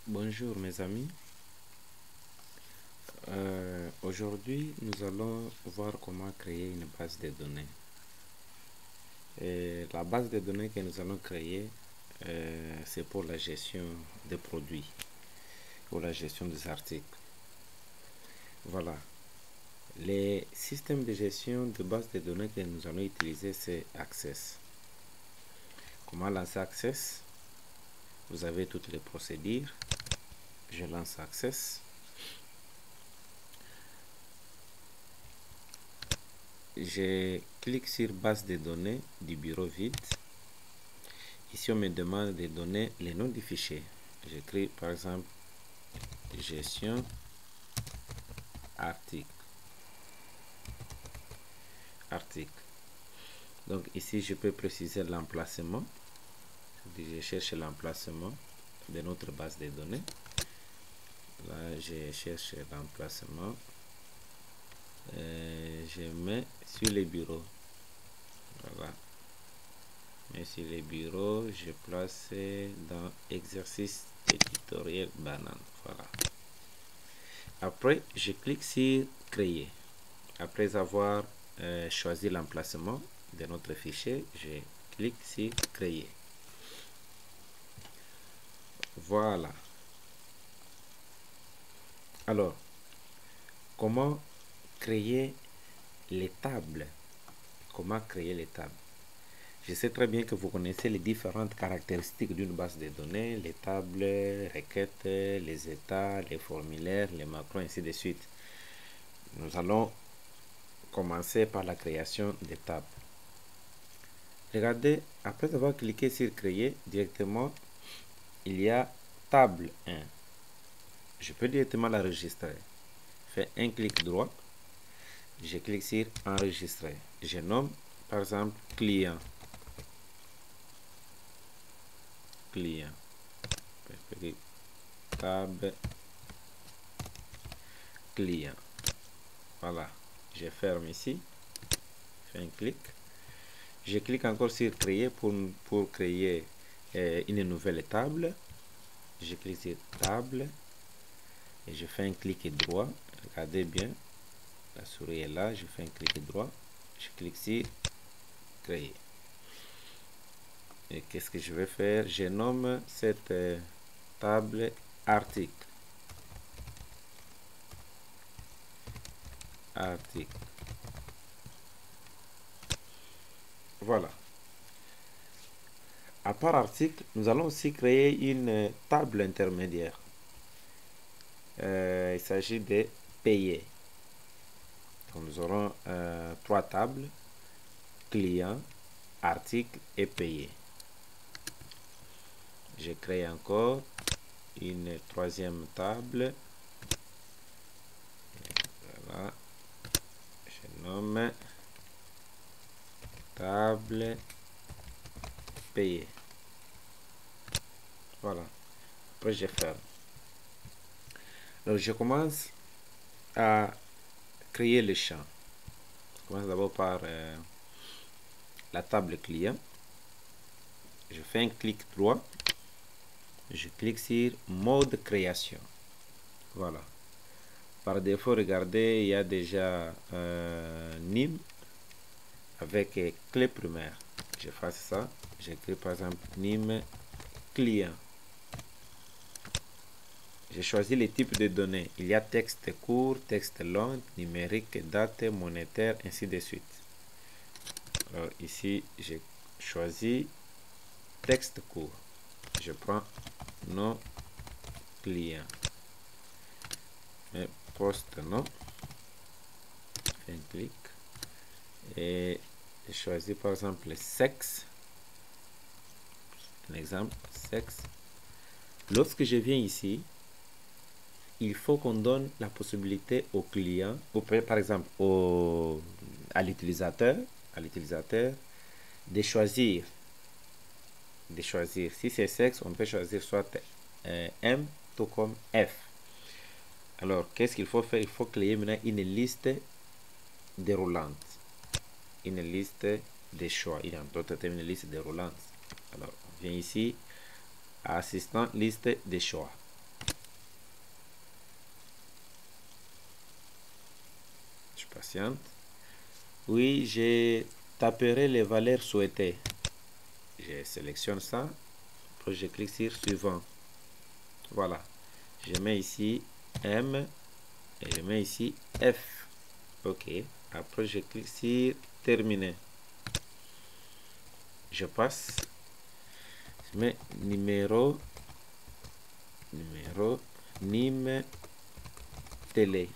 Bonjour mes amis. Aujourd'hui, nous allons voir comment créer une base de données. Et la base de données que nous allons créer, c'est pour la gestion des produits ou la gestion des articles. Voilà. Les systèmes de gestion de base de données que nous allons utiliser, c'est Access. Comment lancer Access? Vous avez toutes les procédures. Je lance Access. Je clique sur base de données du bureau vide. Ici, on me demande de donner les noms du fichier. J'écris par exemple gestion article. Donc ici, je peux préciser l'emplacement. Je cherche l'emplacement de notre base de données. Là, je cherche l'emplacement. Je mets sur les bureaux. Voilà. Mais sur les bureaux, je place dans exercice éditorial banane. Voilà. Après, je clique sur créer. Après avoir choisi l'emplacement de notre fichier, je clique sur créer. Voilà. Alors, comment créer les tables? Comment créer les tables? Je sais très bien que vous connaissez les différentes caractéristiques d'une base de données, les tables, les requêtes, les états, les formulaires, les macros, ainsi de suite. Nous allons commencer par la création des tables. Regardez, après avoir cliqué sur créer, directement, il y a table 1. Je peux directement l'enregistrer. Fais un clic droit. Je clique sur enregistrer. Je nomme par exemple client. Table client. Voilà. Je ferme ici. Fais un clic. Je clique encore sur créer pour créer une nouvelle table. Je clique sur table et je fais un clic droit. Regardez bien, la souris est là. Je fais un clic droit. Je clique sur créer. Et qu'est-ce que je vais faire? Je nomme cette table article. Voilà. À part article, nous allons aussi créer une table intermédiaire. Il s'agit de payer. Donc, nous aurons 3 tables, client, article et payer. Je crée encore une troisième table. Voilà. Je nomme table payer. Voilà. Après, je ferme. Donc, je commence à créer le champ. Je commence d'abord par la table client. Je fais un clic droit. Je clique sur mode création. Voilà. Par défaut, regardez, il y a déjà NIM avec clé primaire. Je fais ça. J'écris par exemple NIM client. J'ai choisi les types de données. Il y a texte court, texte long, numérique, date, monétaire, ainsi de suite. Alors ici, j'ai choisi texte court. Je prends nom client. Poste nom. Un clic. Et je choisis par exemple le sexe. Un exemple, sexe. Lorsque je viens ici, il faut qu'on donne la possibilité au client, ou par exemple à l'utilisateur, de choisir. Si c'est sexe, on peut choisir soit M tout comme F. Alors, qu'est-ce qu'il faut faire? Il faut créer maintenant une liste déroulante. Une liste de choix. Il y a en d'autres termes une liste déroulante. Alors, on vient ici, assistant liste de choix. patiente. Oui, je taperai les valeurs souhaitées. Je sélectionne ça. Après, je clique sur suivant. Voilà. Je mets ici M et je mets ici F. OK. Après, je clique sur terminer. Je passe. Je mets numéro NIM télé.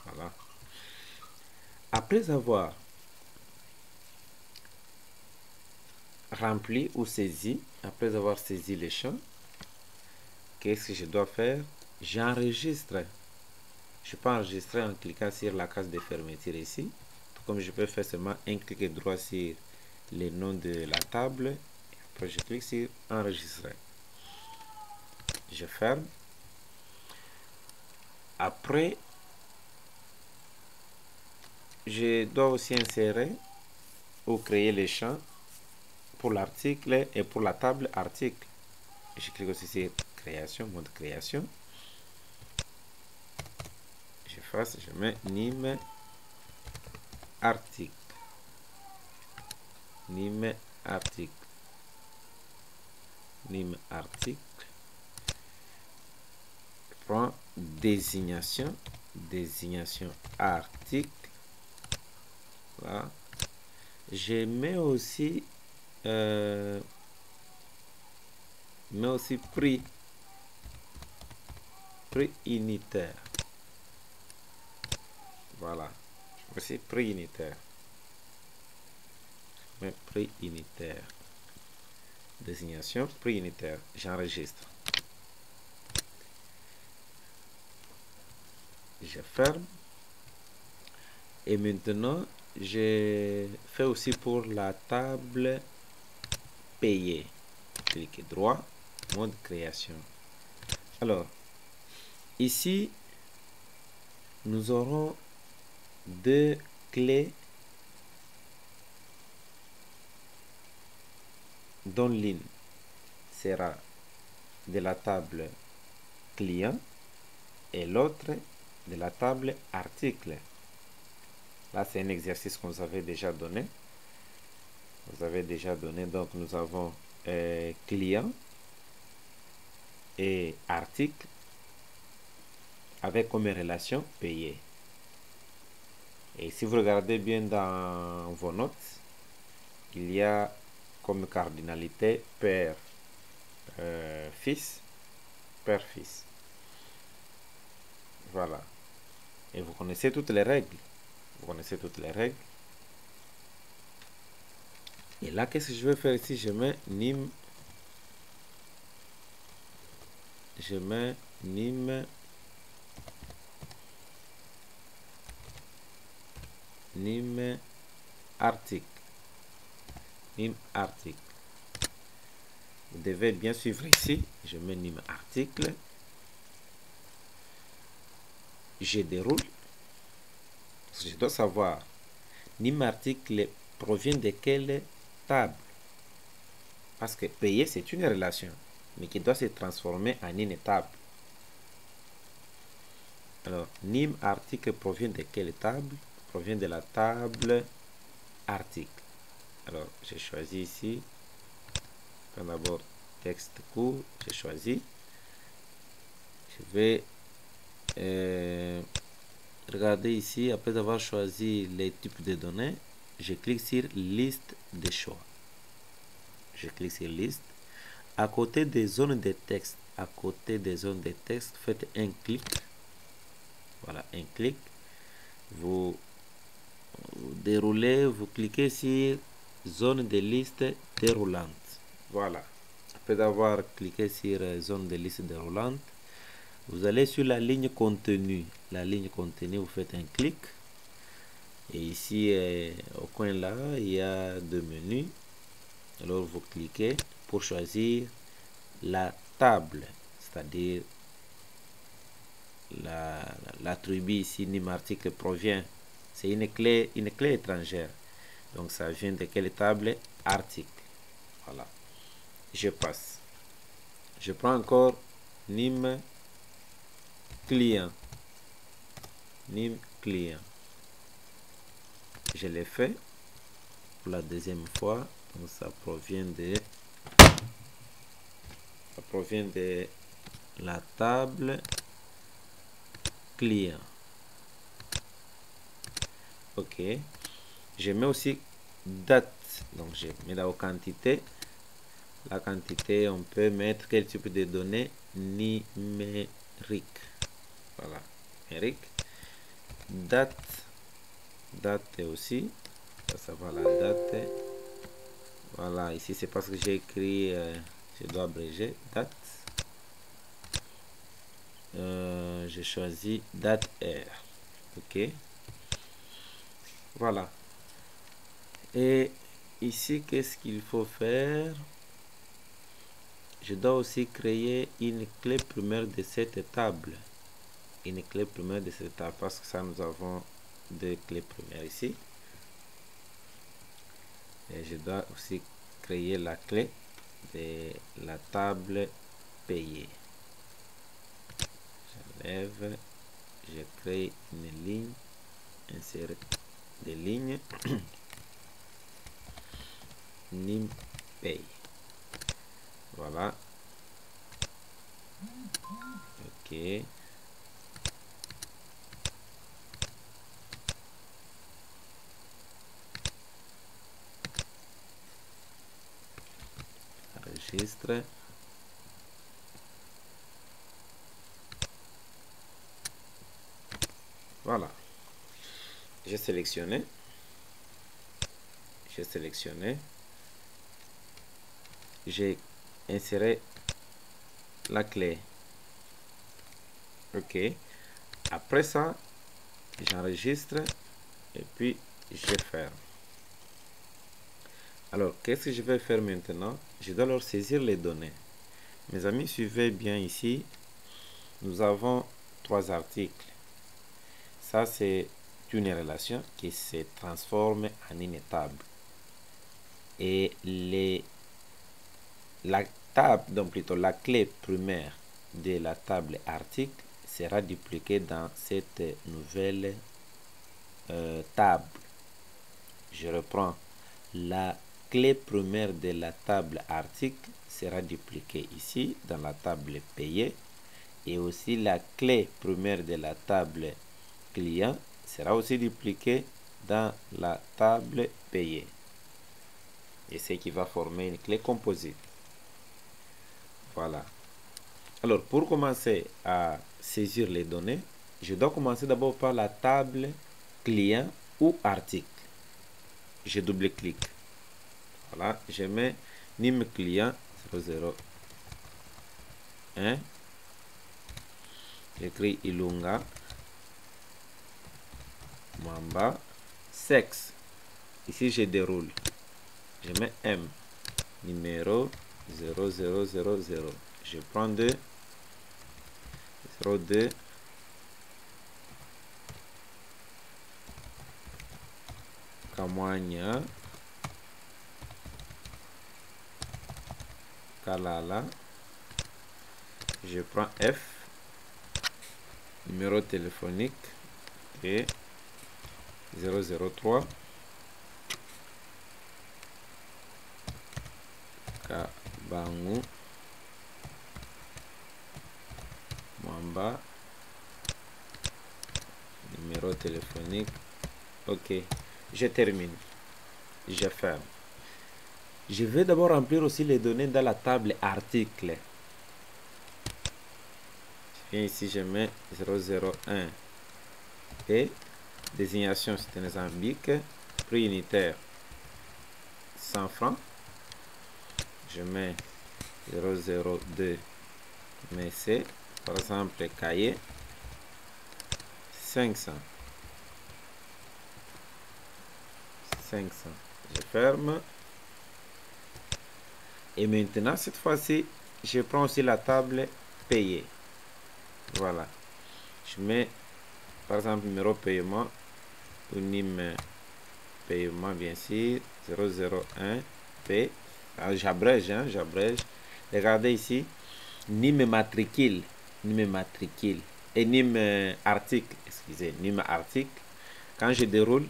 Voilà. Après avoir rempli ou saisi, après avoir saisi les champs, qu'est-ce que je dois faire? J'enregistre. Je peux enregistrer en cliquant sur la case de fermeture ici. Comme je peux faire seulement un clic droit sur le nom de la table. Après, je clique sur enregistrer. Je ferme. Après, je dois aussi insérer ou créer les champs pour l'article et pour la table article. Je clique aussi sur création, mode création. J'efface, je mets NIM article. NIM article. NIM article. Je prends désignation. Désignation article. Voilà. Je mets aussi prix unitaire. Voilà. Voici prix unitaire. Mais prix unitaire. Désignation prix unitaire. J'enregistre. Je ferme. Et maintenant, je fais aussi pour la table payée. Cliquez droit, mode création. Alors, ici, nous aurons deux clés dont l'une sera de la table client et l'autre de la table article. Là, c'est un exercice qu'on vous avait déjà donné. Donc nous avons client et article avec comme relation payé. Et si vous regardez bien dans vos notes, il y a comme cardinalité père, fils, père, fils. Voilà. Et vous connaissez toutes les règles. Et là, qu'est-ce que je vais faire ici? Je mets NIM. NIM article. NIM article. Vous devez bien suivre ici. Je mets NIM article. Je déroule. Je dois savoir NIM article provient de quelle table. Parce que payer, c'est une relation, mais qui doit se transformer en une table. Alors, NIM article provient de quelle table? Provient de la table article. Alors, j'ai choisi ici. D'abord, texte court, j'ai choisi. Je vais regarder ici, après avoir choisi les types de données, je clique sur liste de choix. Je clique sur liste. À côté des zones de texte, faites un clic. Voilà, un clic. Vous déroulez, vous cliquez sur zone de liste déroulante. Voilà. Après avoir cliqué sur zone de liste déroulante, vous allez sur la ligne contenue. La ligne contenue, vous faites un clic. Et ici, au coin là, il y a deux menus. Alors, vous cliquez pour choisir la table, c'est-à-dire l'attribut ici, NIM article provient. C'est une clé étrangère. Donc, ça vient de quelle table? Article. Voilà. Je passe. Je prends encore NIM client. NIM client. je l'ai fait pour la deuxième fois. Donc ça provient de la table client. Ok, je mets aussi date, donc je mets la quantité. La quantité, on peut mettre quel type de données? Numérique. Voilà, numérique. Date aussi, ça va la date. Voilà, ici c'est parce que j'ai écrit, je dois abréger date. J'ai choisi date heure. Ok, voilà. Et ici, qu'est-ce qu'il faut faire? Je dois aussi créer une clé primaire de cette table. Une clé primaire de cette table, parce que ça, nous avons deux clés primaires ici. Et je dois aussi créer la clé de la table payée. J'enlève, je crée une ligne, insère des lignes, nim pay. Voilà. Ok. Enregistre. Voilà. J'ai sélectionné. J'ai inséré la clé. Ok. Après ça, j'enregistre et puis je ferme. Alors, qu'est-ce que je vais faire maintenant? Je dois leur saisir les données. Mes amis, suivez bien ici. Nous avons trois articles. Ça, c'est une relation qui se transforme en une table. Et la table, donc plutôt la clé primaire de la table article sera dupliquée dans cette nouvelle table. Je reprends. La clé primaire de la table article sera dupliquée ici dans la table payée, et aussi la clé primaire de la table client sera aussi dupliquée dans la table payée, et ce qui va former une clé composite. Voilà. Alors, pour commencer à saisir les données, je dois commencer d'abord par la table client ou article. Je double-clique. Voilà, je mets nim client 001. J'écris Ilunga Mamba sexe. Ici, je déroule. Je mets M. Numéro 0000. Je prends 2. 02. Kamwanya. Kalala. Je prends F. Numéro téléphonique. Et 003. Kabangu Mwamba. Numéro téléphonique. Ok, je termine. Je ferme. Je vais d'abord remplir aussi les données dans la table article. Et ici, je mets 001 et désignation c'était Mozambique, prix unitaire 100 francs. Je mets 002 mais c'est par exemple cahier 500. Je ferme. Et maintenant, cette fois-ci, je prends aussi la table payée. Voilà. Je mets par exemple numéro paiement ou NIM paiement, bien sûr, 001 P. J'abrège, hein, j'abrège. Regardez ici, NIM matricule, et NIM article, excusez, NIM article. Quand je déroule,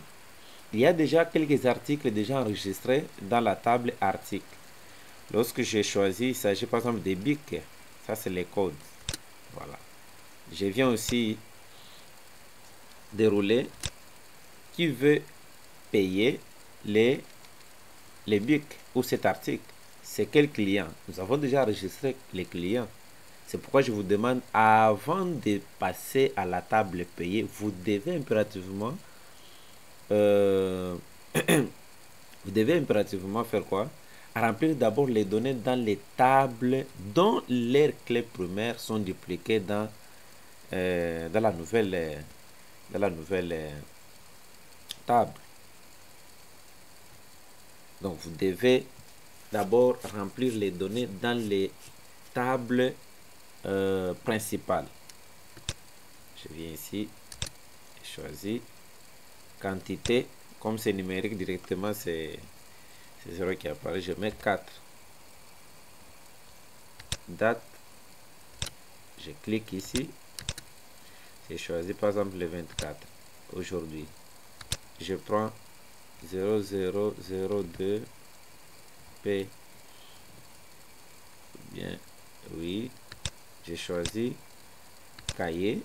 il y a déjà quelques articles déjà enregistrés dans la table articles. Lorsque j'ai choisi, il s'agit par exemple des BIC. Ça, c'est les codes. Voilà. Je viens aussi dérouler qui veut payer les BIC ou cet article. C'est quel client? Nous avons déjà enregistré les clients. C'est pourquoi je vous demande, avant de passer à la table payée, vous devez impérativement faire quoi? Remplir d'abord les données dans les tables dont leurs clés primaires sont dupliquées dans la nouvelle table. Donc vous devez d'abord remplir les données dans les tables principales. Je viens ici, je choisis quantité. Comme c'est numérique directement, c'est 0 qui apparaît. Je mets 4. Date, je clique ici. J'ai choisi par exemple le 24. Aujourd'hui, je prends 0002 P. Bien, oui. J'ai choisi cahier.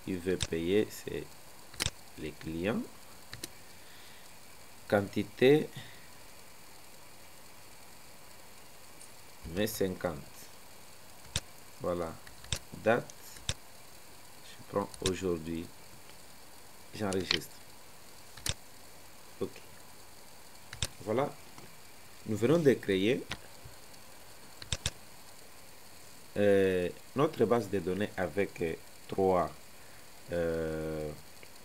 Il veut payer, c'est les clients. Quantité, mais 50. Voilà. Date, je prends aujourd'hui. J'enregistre. Ok. Voilà. Nous venons de créer notre base de données avec 3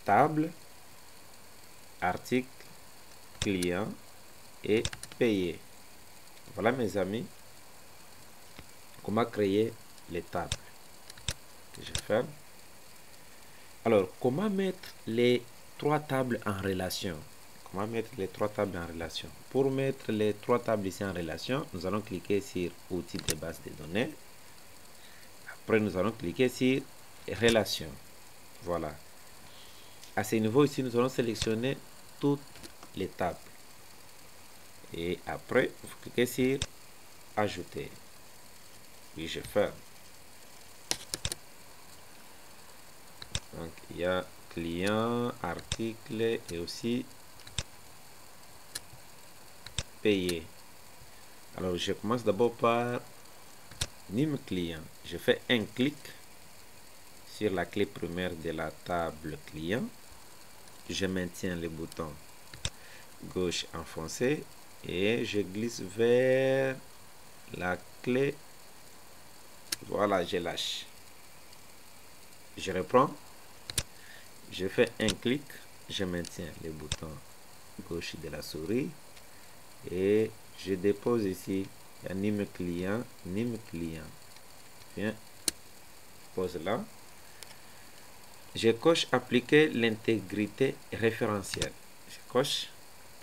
tables, articles, clients et payés. Voilà mes amis, comment créer les tables. Je ferme. Alors, comment mettre les 3 tables en relation? Comment mettre les 3 tables en relation? Pour mettre les 3 tables ici en relation, nous allons cliquer sur outils de base de données. Après, nous allons cliquer sur relation. Voilà. À ce niveau ici, nous allons sélectionner toutes les tables. Et après, vous cliquez sur ajouter. Puis je ferme. Donc, il y a client, article et aussi payé. Alors, je commence d'abord par NIM client. Je fais un clic sur la clé primaire de la table client. Je maintiens le bouton gauche enfoncé et je glisse vers la clé. Voilà, je lâche. Je reprends. Je fais un clic. Je maintiens le bouton gauche de la souris et je dépose ici NIM client, NIM client. Bien, pose là. Je coche appliquer l'intégrité référentielle. Je coche,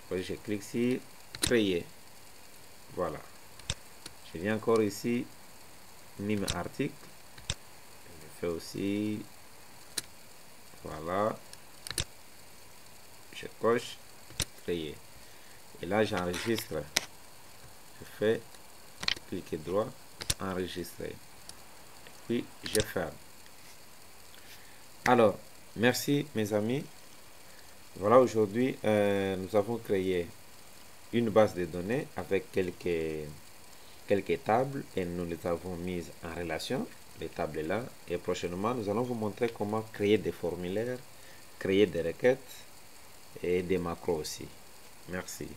puis je clique sur créer. Voilà. Je viens encore ici, NIM article. Je fais aussi, voilà. Je coche, créer. Et là, j'enregistre. Je fais cliquer droit, enregistrer. Puis, je ferme. Alors, merci mes amis. Voilà, aujourd'hui, nous avons créé une base de données avec quelques tables et nous les avons mises en relation, les tables là. Et prochainement, nous allons vous montrer comment créer des formulaires, créer des requêtes et des macros aussi. Merci.